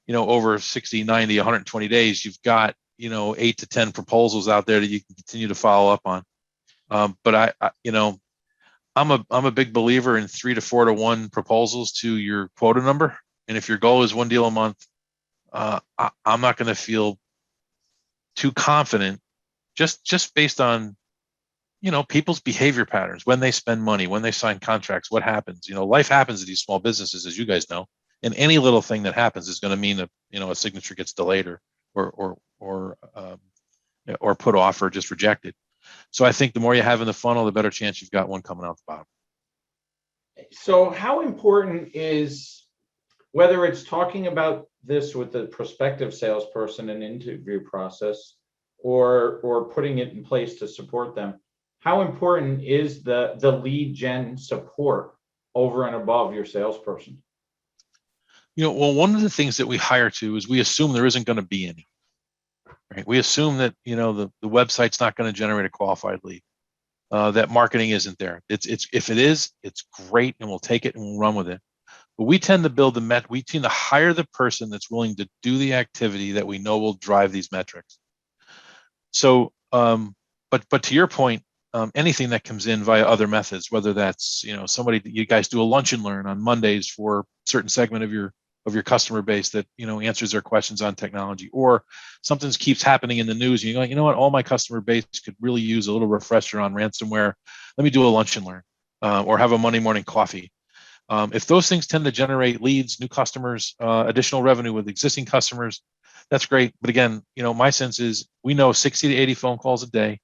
over 60, 90, 120 days, you've got, 8 to 10 proposals out there that you can continue to follow up on. But I'm a big believer in 3 to 4 to 1 proposals to your quota number. And if your goal is 1 deal a month, I'm not going to feel too confident just based on, people's behavior patterns, when they spend money, when they sign contracts, what happens. Life happens at these small businesses, as you guys know. And any little thing that happens is going to mean that a signature gets delayed or put off or just rejected. So I think the more you have in the funnel, the better chance you've got one coming out the bottom. So how important is, whether it's talking about this with the prospective salesperson and interview process, or putting it in place to support them, how important is the lead gen support over and above your salesperson? Well, one of the things that we hire to is we assume there isn't going to be any. Right? We assume that the website's not going to generate a qualified lead. That marketing isn't there. It's if it is, it's great, and we'll take it and we'll run with it. But we tend to we tend to hire the person that's willing to do the activity that we know will drive these metrics. So, but to your point, anything that comes in via other methods, whether that's you guys do a lunch and learn on Mondays for a certain segment of your customer base that answers their questions on technology, or something keeps happening in the news, and you're like, what, all my customer base could really use a little refresher on ransomware. Let me do a lunch and learn, or have a Monday morning coffee. If those things tend to generate leads, new customers, additional revenue with existing customers, that's great. But again, my sense is we know 60 to 80 phone calls a day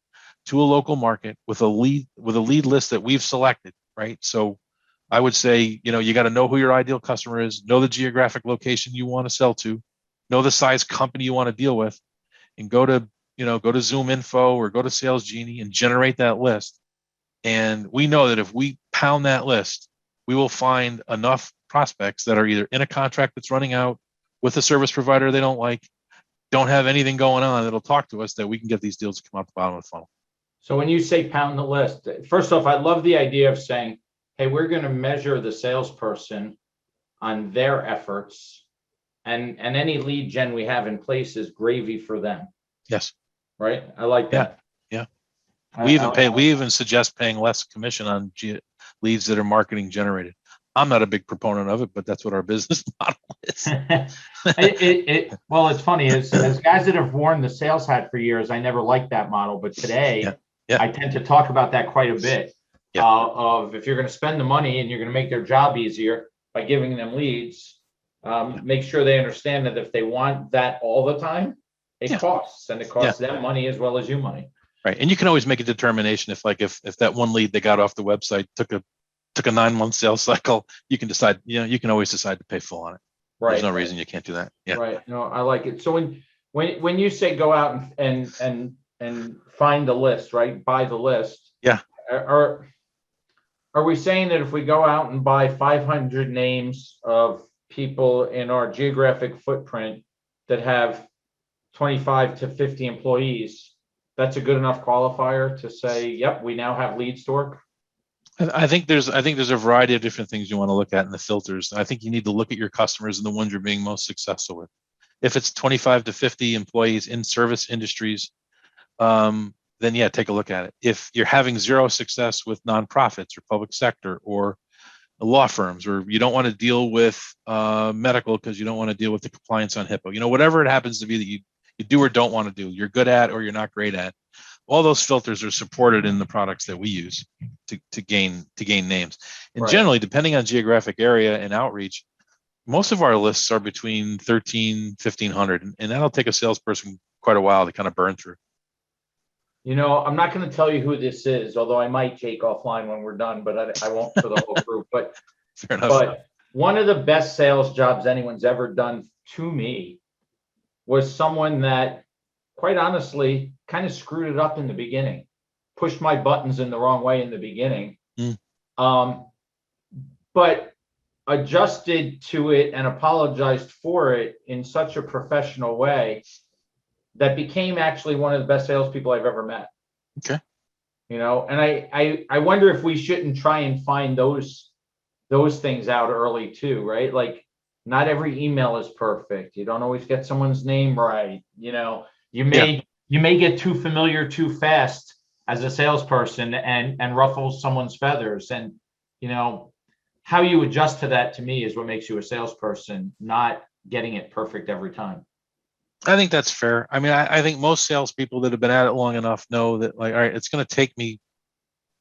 to a local market with a lead list that we've selected, right? So I would say, you got to know who your ideal customer is, know the geographic location you want to sell to, know the size company you want to deal with, and go to Zoom Info or go to Sales Genie and generate that list. And we know that if we pound that list, we will find enough prospects that are either in a contract that's running out with a service provider they don't like, don't have anything going on that'll talk to us, that we can get these deals to come out the bottom of the funnel. So when you say pound the list, first off, I love the idea of saying, hey, we're going to measure the salesperson on their efforts, and any lead gen we have in place is gravy for them. Yes. Right. I like that. Yeah. Yeah. We even suggest paying less commission on leads that are marketing generated. I'm not a big proponent of it, but that's what our business model is. Well, it's funny, as guys that have worn the sales hat for years, I never liked that model, but today I tend to talk about that quite a bit. Of if you're going to spend the money and you're going to make their job easier by giving them leads, make sure they understand that if they want that all the time, it costs, and it costs them money as well as you money. Right. And you can always make a determination if that one lead they got off the website took a 9-month sales cycle, you can decide, you can always decide to pay full on it. Right. There's no reason you can't do that. Yeah. Right. No, I like it. So when you say go out and find the list, right? Buy the list. Yeah. Are we saying that if we go out and buy 500 names of people in our geographic footprint that have 25 to 50 employees, that's a good enough qualifier to say, yep, we now have leads to work? I think there's a variety of different things you want to look at in the filters. I think you need to look at your customers and the ones you're being most successful with. If it's 25 to 50 employees in service industries, then take a look at it. If you're having zero success with nonprofits or public sector or law firms, or you don't want to deal with medical because you don't want to deal with the compliance on HIPAA, whatever it happens to be that you do or don't want to do, you're good at or you're not great at, all those filters are supported in the products that we use to gain names. And generally, depending on geographic area and outreach, most of our lists are between 1,500, and that'll take a salesperson quite a while to kind of burn through. I'm not going to tell you who this is, although I might, Jake, offline when we're done, but I won't for the whole group. But fair enough. But one of the best sales jobs anyone's ever done to me was someone that, quite honestly, kind of screwed it up in the beginning, pushed my buttons in the wrong way in the beginning, but adjusted to it and apologized for it in such a professional way that became actually one of the best salespeople I've ever met. Okay. And I wonder if we shouldn't try and find those things out early too, right? Like, not every email is perfect. You don't always get someone's name right. You may get too familiar too fast as a salesperson and ruffle someone's feathers. And, how you adjust to that, to me, is what makes you a salesperson, not getting it perfect every time. I think that's fair. I mean, I think most salespeople that have been at it long enough know that, all right, it's going to take me,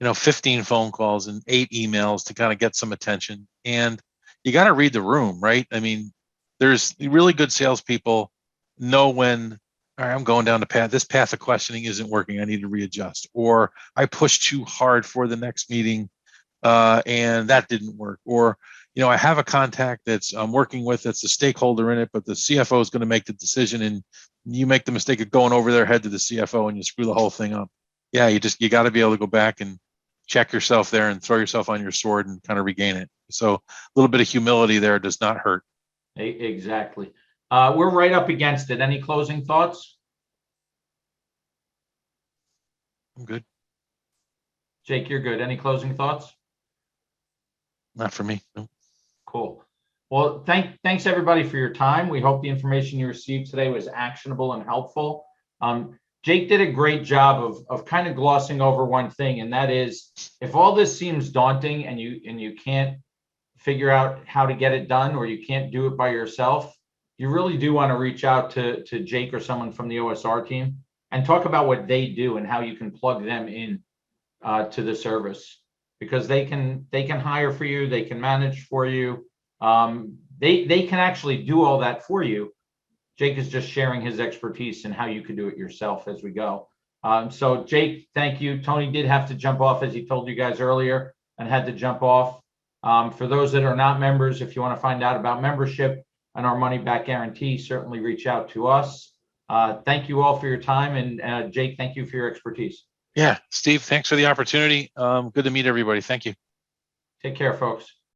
15 phone calls and 8 emails to kind of get some attention. And you got to read the room, right? I mean, there's really good salespeople know when, all right, I'm going down the path. This path of questioning isn't working. I need to readjust. Or I pushed too hard for the next meeting, and that didn't work. Or, I have a contact that's I'm working with that's a stakeholder in it, but the CFO is going to make the decision, and you make the mistake of going over their head to the CFO and you screw the whole thing up. Yeah, you got to be able to go back and check yourself there and throw yourself on your sword and kind of regain it. So a little bit of humility there does not hurt. Exactly. We're right up against it. Any closing thoughts? I'm good. Jake, you're good. Any closing thoughts? Not for me. No. Cool. Well, thanks everybody for your time. We hope the information you received today was actionable and helpful. Jake did a great job of kind of glossing over one thing, and that is, if all this seems daunting and you can't figure out how to get it done, or you can't do it by yourself, you really do want to reach out to Jake or someone from the OSR team and talk about what they do and how you can plug them in to the service. because they can hire for you, they can manage for you. They can actually do all that for you. Jake is just sharing his expertise and how you could do it yourself as we go. So Jake, thank you. Tony did have to jump off, as he told you guys earlier, and had to jump off. For those that are not members, if you want to find out about membership and our money back guarantee, certainly reach out to us. Thank you all for your time. And Jake, thank you for your expertise. Yeah, Steve, thanks for the opportunity. Good to meet everybody. Thank you. Take care, folks.